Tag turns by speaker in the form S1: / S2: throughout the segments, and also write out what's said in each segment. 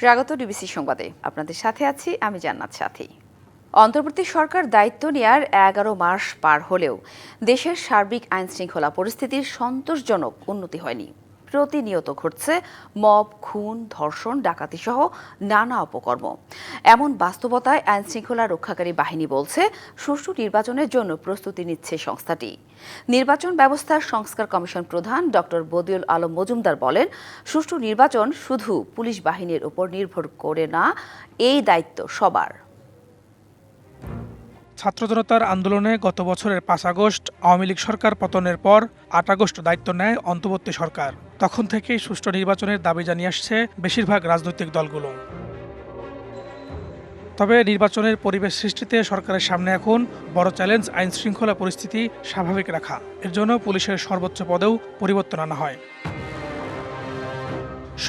S1: স্বাগত ডিবিসি সংবাদে। আপনাদের সাথে আছি আমি জান্নাত সাথী। অন্তর্বর্তী সরকার দায়িত্ব নেয়ার 11 মাস পার হলেও দেশের সার্বিক আইন শৃঙ্খলা পরিস্থিতির সন্তোষজনক উন্নতি হয়নি। প্রতিনিয়ত ঘটছে মব, খুন, ধর্ষণ, ডাকাতি সহ নানা অপকর্ম। এমন বাস্তবতায় আইন শৃঙ্খলা রক্ষাকারী বাহিনী বলছে সুষ্ঠু নির্বাচনের জন্য প্রস্তুতি নিচ্ছে সংস্থাটি। নির্বাচন ব্যবস্থার সংস্কার কমিশন প্রধান ডক্টর বদিউল আলম মজুমদার বলেন, সুষ্ঠু নির্বাচন শুধু পুলিশ বাহিনীর উপর নির্ভর করে না, এই দায়িত্ব সবার।
S2: ছাত্র জনতার আন্দোলনে গত বছরের 5 আগস্ট আওয়ামী লীগ সরকার পতনের পর 8 আগস্ট দায়িত্ব নেয় অন্তর্বর্তী সরকার। তখন থেকেই সুষ্ঠু নির্বাচনের দাবি জানিয়ে আসছে বেশিরভাগ রাজনৈতিক দলগুলো। তবে নির্বাচনের পরিবেশ সৃষ্টিতে সরকারের সামনে এখন বড় চ্যালেঞ্জ আইন শৃঙ্খলা পরিস্থিতি স্বাভাবিক রাখা। এর জন্য পুলিশের সর্বোচ্চ পদেও পরিবর্তন আনা হয়।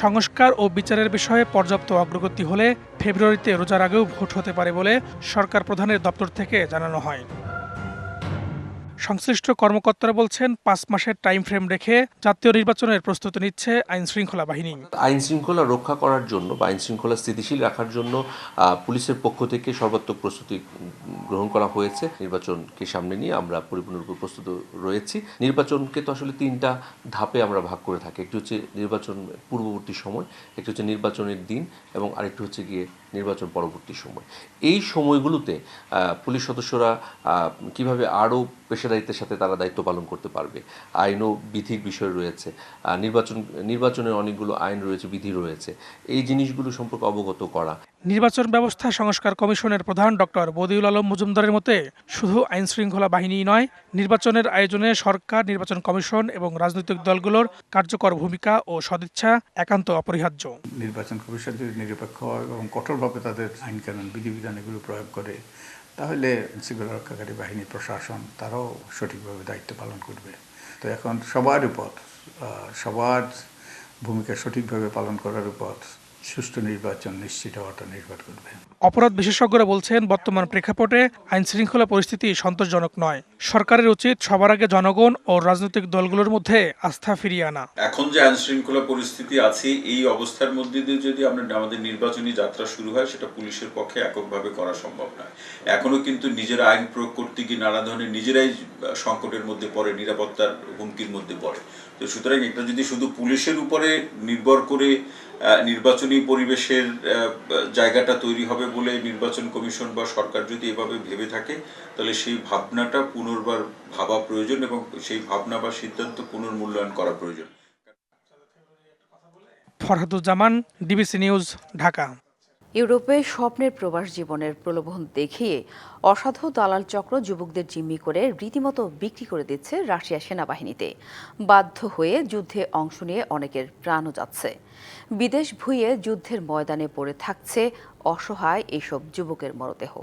S2: সংস্কার ও বিচারের বিষয়ে পর্যাপ্ত অগ্রগতি হলে ফেব্রুয়ারিতে রোজার আগেও ভোট হতে পারে বলে সরকার প্রধানের দপ্তর থেকে জানানো হয়। সংশ্লিষ্ট কর্মকর্তারা বলছেন, 5 মাসের টাইম ফ্রেম রেখে জাতীয় নির্বাচনের প্রস্তুতি নিচ্ছে আইন শৃঙ্খলা বাহিনী।
S3: আইন শৃঙ্খলা রক্ষা করার জন্য বা আইন শৃঙ্খলা স্থিতিশীল রাখার জন্য পুলিশের পক্ষ থেকে সর্বাত্মক প্রস্তুতি গ্রহণ করা হয়েছে। নির্বাচনকে সামনে নিয়ে আমরা পরিপূর্ণরূপে প্রস্তুত রয়েছি। নির্বাচনকে তো আসলে 3টা ধাপে আমরা ভাগ করে থাকি। একটি হচ্ছে নির্বাচন পূর্ববর্তী সময়, একটি হচ্ছে নির্বাচনের দিন এবং আরেকটি হচ্ছে গিয়ে নির্বাচন পরবর্তী সময়। এই সময়গুলোতে পুলিশ সদস্যরা কিভাবে আরও পেশাদারিত্বের সাথে তারা দায়িত্ব পালন করতে পারবে। আইন ও বিধির বিষয় রয়েছে, নির্বাচনের অনেকগুলো আইন রয়েছে, বিধি রয়েছে, এই জিনিসগুলো সম্পর্কে অবগত করা।
S2: নির্বাচন ব্যবস্থা সংস্কার কমিশনের প্রধান ডক্টর বদিউল আলম মজুমদারের মতে, শুধু আইন শৃঙ্খলা বাহিনী নয়, নির্বাচনের আয়োজনে সরকার, নির্বাচন কমিশন এবং রাজনৈতিক দলগুলোর কার্যকর ভূমিকা ও সদিচ্ছা একান্ত অপরিহার্য।
S4: নির্বাচন কমিশন যদি নিরপেক্ষ এবং কঠোরভাবে তাদের আইন কানুন বিধিবিধান এগুলো প্রয়োগ করে, তাহলে শৃঙ্খলা রক্ষাকারী বাহিনী, প্রশাসন তারাও সঠিকভাবে দায়িত্ব পালন করবে। তো এখন সবার ভূমিকা সঠিকভাবে পালন করার উপর সুষ্ঠু নির্বাচন নিশ্চিত হওয়াটা নির্ভর করবে।
S2: অপরাধ বিশেষজ্ঞরা বলছেন, বর্তমান প্রেক্ষাপটে আইন শৃঙ্খলা পরিস্থিতি সন্তোষজনক নয়। সরকারের উচিত সবার আগে জনগণ ও রাজনৈতিক দলগুলোর মধ্যে আস্থা ফিরিয়ে আনা।
S5: এখন যে আইন শৃঙ্খলা পরিস্থিতি আছে, এই অবস্থার মধ্যে দিয়ে যদি আমাদের নির্বাচনী যাত্রা শুরু হয়, সেটা পুলিশের পক্ষে এককভাবে করা সম্ভব নয়। এখনো কিন্তু নিজেরা আইন প্রয়োগ করতে গিয়ে নানা ধরনের নিজেরাই সংকটের মধ্যে পড়ে, নিরাপত্তার হুমকির মধ্যে পড়ে। তো সুতরাং এটা যদি শুধু পুলিশের উপরে নির্ভর করে নির্বাচনী পরিবেশের জায়গাটা তৈরি হবে বলে নির্বাচন কমিশন বা সরকার যদি এভাবে ভেবে থাকে, তাহলে সেই ভাবনাটা পুনর্বার ভাবা প্রয়োজন এবং সেই ভাবনা বা সিদ্ধান্ত পুনর্মূল্যায়ন করা প্রয়োজন।
S2: Farhaduzzaman, DBC news, Dhaka.
S1: ইউরোপে স্বপ্নের প্রবাস জীবনের প্রলোভন দেখিয়ে অসাধু দালাল চক্র যুবকদের জিম্মি করে রীতিমতো বিক্রি করে দিচ্ছে রাশিয়া সেনাবাহিনীতে। বাধ্য হয়ে যুদ্ধে অংশ নিয়ে অনেকের প্রাণও যাচ্ছে। বিদেশ ভুঁইয়ে যুদ্ধের ময়দানে পড়ে থাকছে অসহায় এইসব যুবকের মরদেহ।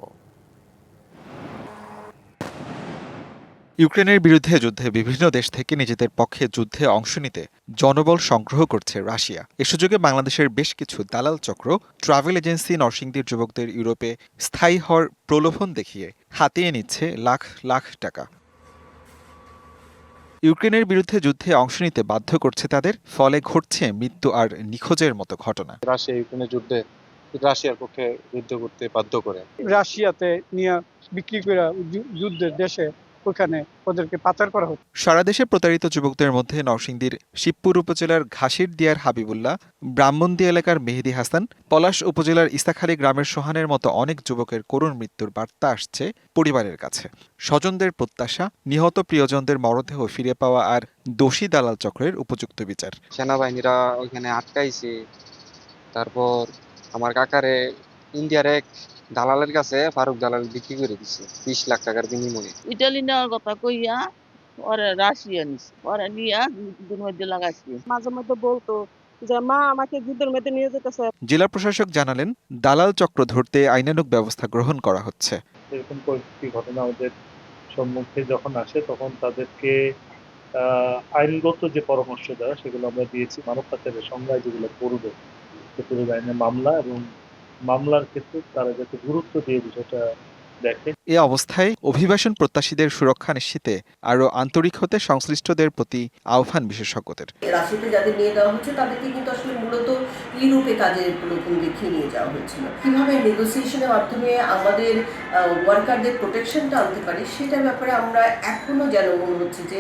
S6: ইউক্রেনের বিরুদ্ধে যুদ্ধে বিভিন্ন দেশ থেকে নিজেদের পক্ষে যুদ্ধে অংশ নিতে জনবল সংগ্রহ করছে রাশিয়া। এ সুযোগে বাংলাদেশের বেশ কিছু দালাল চক্র ট্রাভেল এজেন্সি নরসিংদীর যুবকদের ইউরোপে স্থায়ী হওয়ার প্রলোভন দেখিয়ে হাতিয়ে নিচ্ছে লাখ লাখ টাকা। ইউক্রেনের বিরুদ্ধে যুদ্ধে অংশ নিতে বাধ্য করছে তাদের, ফলে ঘটছে মৃত্যু আর নিখোঁজের মতো ঘটনা।
S7: রাশিয়া ইউক্রেনের যুদ্ধে রাশিয়ার পক্ষে যুদ্ধ করতে বাধ্য করে,
S8: রাশিয়াতে নিয়ে বিক্রি করে যুদ্ধের দেশে ওখানে ওদেরকে পাচার করা হচ্ছে।
S6: সারা দেশে প্রতারিত যুবকদের মধ্যে নরসিংদীর শিবপুর উপজেলার ঘাসির দিয়ার হাবিবুল্লাহ, ব্রাহ্মণদী এলাকার মেহেদি হাসান, পলাশ উপজেলার ইসাখালী গ্রামের সোহানের মতো অনেক যুবকের করুণ মৃত্যুর বার্তা আসছে পরিবারের কাছে। স্বজনদের প্রত্যাশা, নিহত প্রিয়জনদের মরদেহ ফিরে পাওয়া আর দোষী দালাল চক্রের উপযুক্ত বিচার।
S7: সেনাবাহিনীরা ওইখানে আটকাইছে। তারপর আমার কাকারে ইন্ডিয়ার এক দালালের কাছে ফারুক দালাল বিক্রি করে দিচ্ছে 20 লাখ টাকার বিনিময়ে।
S9: ইটালি নেওয়ার কথা কইয়া ওরা রাশিয়া নিছে, ওরা নিয়ে যুদ্ধের মধ্যে লাগাইছে।
S8: মাঝে মধ্যে বলতো যে মা আমাকে যুদ্ধের মধ্যে নিয়ে যেতেছে।
S6: জেলা প্রশাসক জানালেন, দালাল চক্র ধরতে আইনানুগ ব্যবস্থা গ্রহণ করা হচ্ছে।
S10: এরকম পরিস্থিতি ঘটনা আমাদের সম্মুখে যখন আসে, তখন তাদেরকে আইনগত যে পরামর্শ দেওয়া সেগুলো আমরা দিয়েছি। মানব পাচারের সংজ্ঞায় যেগুলো পড়বে, সেগুলো আইনে মামলা এবং মামলার ক্ষেত্রে তারা যাতে গুরুত্ব দিয়ে বিষয়টা দেখে।
S6: এ অবস্থায় অভিবাসন প্রত্যাশীদের সুরক্ষা নিশ্চিতে আরও আন্তরিক হতে সংশ্লিষ্টদের প্রতি আহ্বান বিশেষজ্ঞদের।
S11: রাশিয়াতে যাদের নিয়ে যাওয়া হচ্ছে তাদেরকে কিন্তু আসলে মূলত ইউরোপে কাজের নতুন দেখিয়ে নিয়ে যাওয়া হচ্ছিল। কিভাবে নেগোসিয়েশনের মাধ্যমে আমাদের ওয়ার্কারদের প্রোটেকশনটা আনতে পারি সেটার ব্যাপারে আমরা এখনো যেন মনে হচ্ছে যে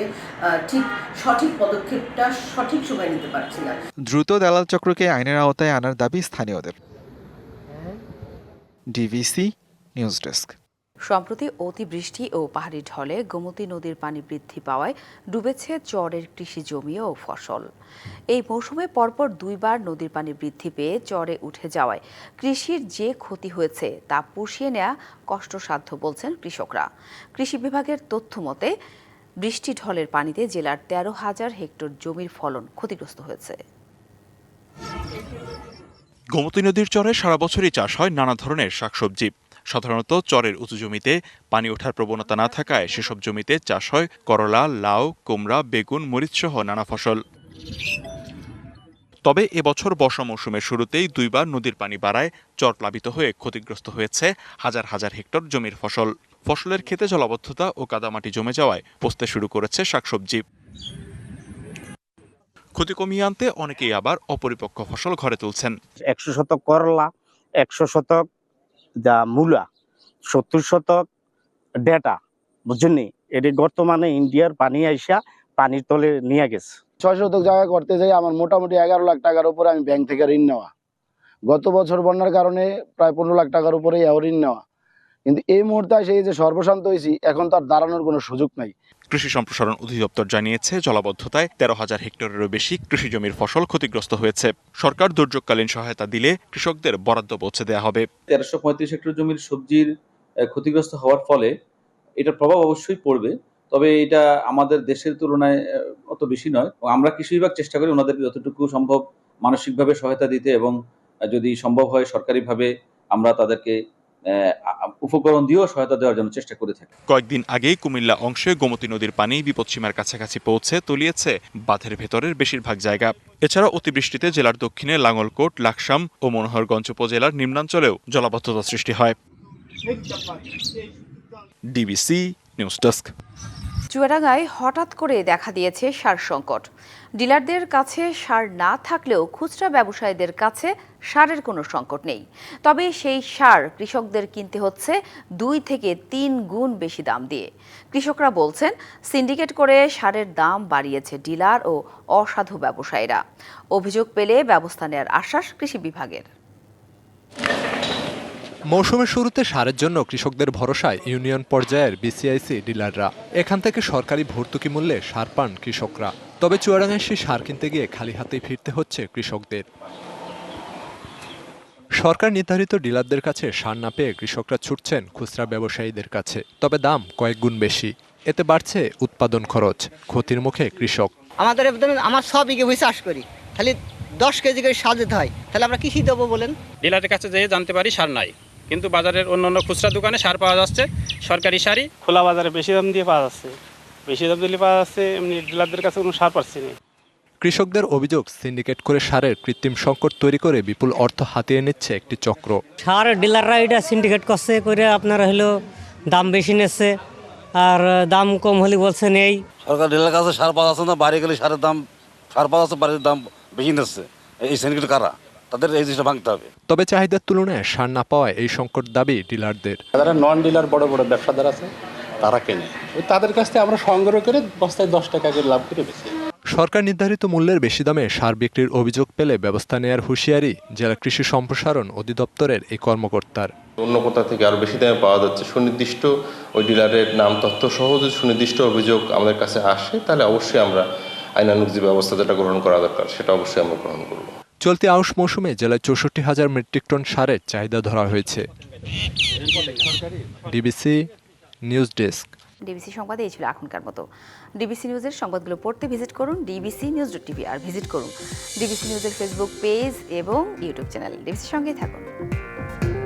S11: ঠিক সঠিক পদক্ষেপটা সঠিক সময় নিতে পারছি না।
S6: দ্রুত দালাল চক্রকে আইনের আওতায় আনার দাবি স্থানীয়দের। DBC news desk.
S1: সম্প্রতি অতিবৃষ্টি ও পাহাড়ি ঢলে গোমতী নদীর পানি বৃদ্ধি পাওয়ায় ডুবেছে চরের কৃষি জমি ও ফসল। এই মৌসুমে পরপর দুইবার নদীর পানি বৃদ্ধি পেয়ে চরে উঠে যাওয়ায় কৃষির যে ক্ষতি হয়েছে তা পুষিয়ে নেওয়া কষ্টসাধ্য বলছেন কৃষকরা। কৃষি বিভাগের তথ্য মতে বৃষ্টি ঢলের পানিতে জেলার 13,000 হেক্টর জমির ফলন ক্ষতিগ্রস্ত হয়েছে।
S12: গোমতী নদীর চরে সারা বছরই চাষ হয় নানা ধরনের শাকসবজি। সাধারণত চরের উঁচু জমিতে পানি ওঠার প্রবণতা না থাকায় সেসব জমিতে চাষ হয় করলা, লাউ, কুমড়া, বেগুন, মরিচ সহ নানা ফসল। তবে এবছর বর্ষা মৌসুমের শুরুতেই দুইবার নদীর পানি বাড়ায় চর প্লাবিত হয়ে ক্ষতিগ্রস্ত হয়েছে হাজার হাজার হেক্টর জমির ফসল। ফসলের ক্ষেতে জলাবদ্ধতা ও কাদামাটি জমে যাওয়ায় পচতে শুরু করেছে শাকসবজি। ক্ষতি কমিয়ে আনতে অনেকেই আবার অপরিপক্ক ফসল ঘরে তুলছেন।
S13: 100 শতক করলা, 100 শতক মূলা, 70 শতক ডেটা, বুঝছেন নি? এটি বর্তমানে ইন্ডিয়ার পানি আইসা পানির তলে নিয়ে গেছে।
S14: 6 শতক জায়গা করতে যাই আমার মোটামুটি 11 লাখ টাকার উপরে আমি ব্যাংক থেকে ঋণ নেওয়া। গত বছর বন্যার কারণে প্রায় 15 লাখ টাকার উপরে ঋণ নেওয়া, কিন্তু এই মুহূর্তে এসে এই যে সর্বশান্ত হয়েছি, এখন তার দাঁড়ানোর কোনো সুযোগ নাই।
S12: কৃষি সম্প্রসারণ অধিদপ্তর জানিয়েছে জলাবদ্ধতায় 13,000 হেক্টরেরও বেশি কৃষি জমির ফসল ক্ষতিগ্রস্ত হয়েছে। সরকার দুর্যোগকালীন সহায়তা দিলে কৃষকদের বরাদ্দ পৌঁছে দেওয়া হবে।
S15: 1335 হেক্টর জমির সবজির ক্ষতিগ্রস্ত হওয়ার ফলে এটার প্রভাব অবশ্যই পড়বে, তবে এটা আমাদের দেশের তুলনায় অত বেশি নয়। আমরা কৃষি বিভাগ চেষ্টা করি ওনাদেরকে যতটুকু সম্ভব মানসিকভাবে সহায়তা দিতে, এবং যদি সম্ভব হয় সরকারিভাবে আমরা তাদেরকে উপকরণ দিয়েও সহায়তা দেওয়ার জন্য চেষ্টা করে থাকি।
S12: কয়েকদিন আগেই কুমিল্লা অংশে গোমতী নদীর পানি বিপদসীমার কাছাকাছি পৌঁছে তলিয়েছে বাঁধের ভেতরের বেশিরভাগ জায়গা। এছাড়া অতিবৃষ্টিতে জেলার দক্ষিণে লাঙ্গলকোট, লাকসাম ও মনোহরগঞ্জ উপজেলার নিম্নাঞ্চলেও জলাবদ্ধতা সৃষ্টি হয়। DBC news desk.
S1: চুয়াডাঙ্গায় হঠাৎ করে দেখা দিয়েছে সার সংকট। ডিলারদের কাছে সার না থাকলেও খুচরা ব্যবসায়ীদের কাছে সারের কোনো সংকট নেই। তবে সেই সার কৃষকদের কিনতে হচ্ছে 2 থেকে 3 গুণ বেশি দাম দিয়ে। কৃষকরা বলছেন সিন্ডিকেট করে সারের দাম বাড়িয়েছে ডিলার ও অসাধু ব্যবসায়ীরা। অভিযোগ পেলে ব্যবস্থা নেওয়ার আশ্বাস কৃষি বিভাগের।
S16: মৌসুমের শুরুতে সারের জন্য কৃষকদের ভরসায় ইউনিয়ন পর্যায়ের বিসিআইসি ডিলাররা। এখান থেকে সরকারি ভর্তুকি মূল্যে সার পান কৃষকরা। তবে চুয়াডাঙ্গায় সেই সার কিনতে গিয়ে খালি হাতেই ফিরতে হচ্ছে কৃষকদের। সরকার নির্ধারিত ডিলারদের কাছে সার না পেয়ে কৃষকরা ছুটছেন খুচরা ব্যবসায়ীদের কাছে। তবে দাম কয়েক গুণ বেশি। এতে বাড়ছে উৎপাদন খরচ। ক্ষতির মুখে কৃষক।
S17: আমার 100 বিঘে ভুঁই চাষ করি, খালি 10 কেজি করে সার দিতে হয়, তাহলে আমরা কৃষি দেবো বলেন?
S18: ডিলারের কাছে যেয়ে জানতে পারি সার নাই, কিন্তু বাজারের অন্যান্য খুচরা দোকানে সার পাওয়া যাচ্ছে। সরকারি সারই
S8: খোলা বাজারে বেশি দাম দিয়ে পাওয়া যাচ্ছে, বেশি দাম দিলে পাওয়া যাচ্ছে, এমনি ডিলারদের কাছে কোনো সার পাচ্ছি না।
S16: কৃষকদের অভিযোগ সিন্ডিকেট করে সারের কৃত্রিম সংকট তৈরি করে বিপুল অর্থ হাতিয়ে নিচ্ছে একটি চক্র।
S17: সার ডিলাররা এটা সিন্ডিকেট করছে করে আপনারা হলো দাম বেশি নিচ্ছে, আর দাম কম হলে বলছেন এই
S19: সরকার ডিলার কাছে সার পাওয়া যাচ্ছে না, বাইরে গেলে সারের দাম সার পাওয়া যাচ্ছে, বাড়ির দাম বেশি নিচ্ছে। এই সিন্ডিকেট কারা, তাদের এই জিনিসটা ভাঙতে হবে।
S16: তবে চাহিদার তুলনায় সার না পাওয়ায় এই সংকট দাবি ডিলারদের।
S20: যারা নন ডিলার বড় বড় ব্যবসাদার আছে তারা কেনে, তাদের কাছ থেকে আমরা সংগ্রহ করে বস্তায় 10 টাকা করে লাভ করে বেশি।
S16: সরকার নির্ধারিত মূল্যের বেশি দামে সার বিক্রির অভিযোগ পেলে ব্যবস্থা নেয়ার হুঁশিয়ারি জেলা কৃষি সম্প্রসারণ অধিদপ্তরের এই কর্মকর্তার।
S21: অন্য কোথা থেকে আরো বেশি দামে পাওয়া যাচ্ছে, সুনির্দিষ্ট ওই ডিলারের নাম তথ্য সহ যদি সুনির্দিষ্ট অভিযোগ আমাদের কাছে আসে, তাহলে অবশ্যই আমরা আইনানুগ যে ব্যবস্থা যেটা গ্রহণ করা দরকার সেটা অবশ্যই আমরা গ্রহণ করব।
S16: চলতি আউশ মৌসুমে জেলায় 64,000 মেট্রিক টন সারের চাহিদা ধরা হয়েছে। DBC news desk.
S1: ডিবিসি সংবাদে এই ছিল এখনকার মতো। ডিবিসি নিউজের সংবাদগুলো পড়তে ভিজিট করুন dbcnews.tv আর ভিজিট করুন ডিবিসি নিউজের ফেসবুক পেজ এবং ইউটিউব চ্যানেল। ডিবিসির সঙ্গেই থাকুন।